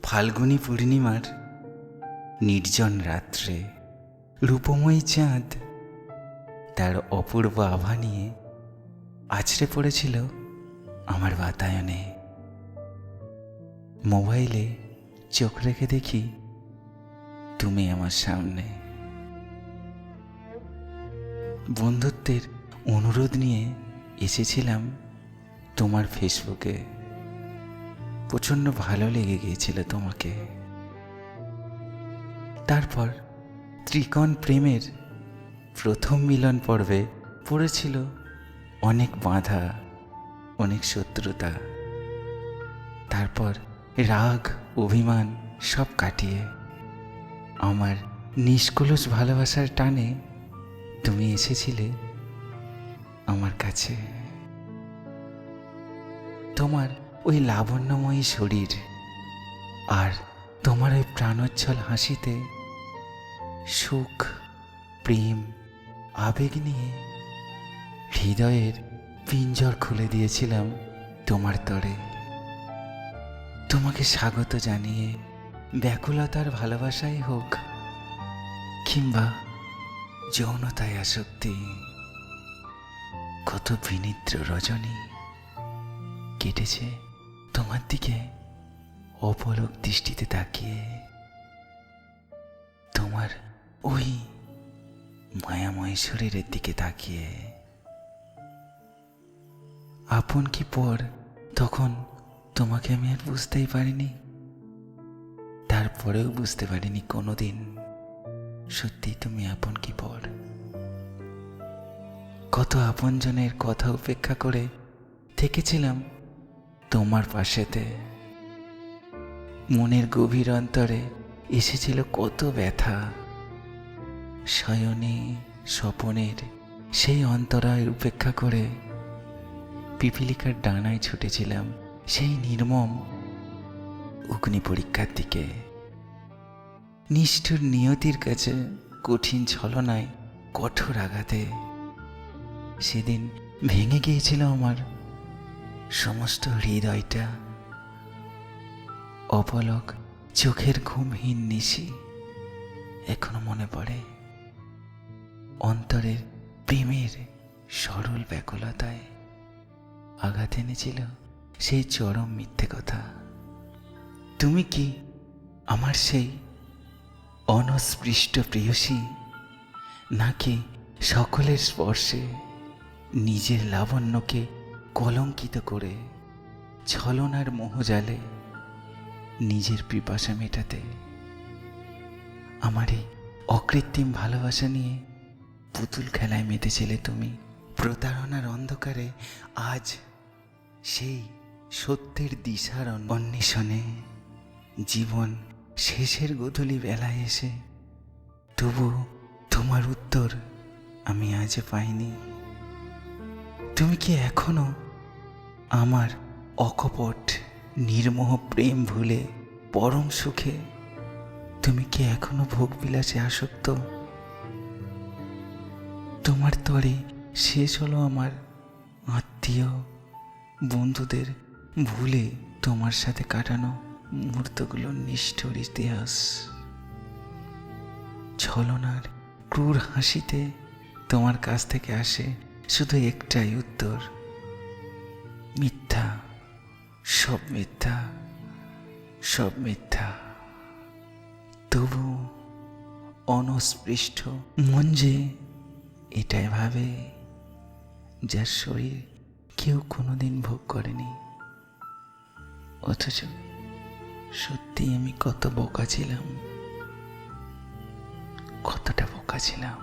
ফাল্গুনী পূর্ণিমার নির্জন রাত্রে রূপময়ী চাঁদ তার অপূর্ব আভা নিয়ে আছড়ে পড়েছিল আমার বাতায়নে। মোবাইলে চোখ রেখে দেখি তুমি আমার সামনে। বন্ধুত্বের অনুরোধ নিয়ে এসেছিলাম তোমার ফেসবুকে। প্রচণ্ড ভালো লেগে গিয়েছিল তোমাকে। তারপর ত্রিকোণ প্রেমের প্রথম মিলন পর্বে পড়েছিল অনেক বাধা, অনেক শত্রুতা। তারপর রাগ, অভিমান সব কাটিয়ে আমার নিষ্কলুষ ভালোবাসার টানে তুমি এসেছিলে আমার কাছে। তোমার ওই লাবণ্যময়ী শরীর আর তোমার ওই প্রাণোচ্ছল হাসিতে সুখ, প্রেম, আবেগ নিয়ে হৃদয়ের পিঞ্জর খুলে দিয়েছিলাম তোমার তরে। তোমাকে স্বাগত জানিয়ে ব্যাকুলতার ভালোবাসাই হোক কিংবা যৌনতায় আসক্তি, কত বিনিদ্র রজনী কেটেছে তোমার দিকে অপলক দৃষ্টিতে তাকিয়ে। তোমার ওই মায়াময় শরীরের দিকে তাকিয়ে। আপন কি পর তখন তোমাকে আমি আর বুঝতেই পারিনি। তারপরেও বুঝতে পারিনি কোনোদিন সত্যি তুমি আপন কি পর। কত আপনজনের কথা উপেক্ষা করে থেকেছিলাম তোমার পাশেতে। মনের গভীর অন্তরে এসেছিল কত ব্যথা। শয়নে স্বপনের সেই অন্তরায় উপেক্ষা করে পিপিলিকার ডানায় ছুটেছিলাম সেই নির্মম অগ্নি পরীক্ষার দিকে। নিষ্ঠুর নিয়তির কাছে কঠিন ছলনায়, কঠোর আঘাতে সেদিন ভেঙে গিয়েছিল আমার সমস্ত হৃদয়টা। অপলক চোখের ঘুমহীন নিশি এখনো মনে পড়ে। অন্তরের প্রেমের সরল ব্যাকুলতায় আঘাত এনেছিল সেই চরম মিথ্যে কথা। তুমি কি আমার সেই অনস্পৃষ্ট প্রেয়সী, নাকি সকলের স্পর্শে নিজের লাবণ্যকে কলঙ্কিত করে ছলনার মোহজালে নিজের পিপাসা মেটাতে আমার এই অকৃত্রিম ভালোবাসা নিয়ে পুতুল খেলায় মেতেছিলে তুমি। প্রতারণার অন্ধকারে আজ সেই সত্যের দিশার অন্বেষণে জীবন শেষের গোধূলি বেলায় এসে তবু তোমার উত্তর আমি আজ পাইনি। তুমি কি এখনো আমার অকপট নির্মোহ প্রেম ভুলে পরম সুখে, তুমি কি এখনো ভোগবিলাসে আসক্ত? তোমার তরে শেষ হলো আমার আত্মীয় বন্ধুদের ভুলে তোমার সাথে কাটানো মুহূর্তগুলোর নিষ্ঠুর ইতিহাস। ছলনার ক্রূর হাসিতে তোমার কাছ থেকে আসে শুধু একটাই উত্তর, মিথ্যা, সব মিথ্যা, সব মিথ্যা। তবু অনস্পৃষ্ট মন যে এটাই ভাবে, যার শরীর কেউ কোনোদিন ভোগ করেনি। অথচ সত্যি আমি কত বোকা ছিলাম, কতটা বোকা ছিলাম।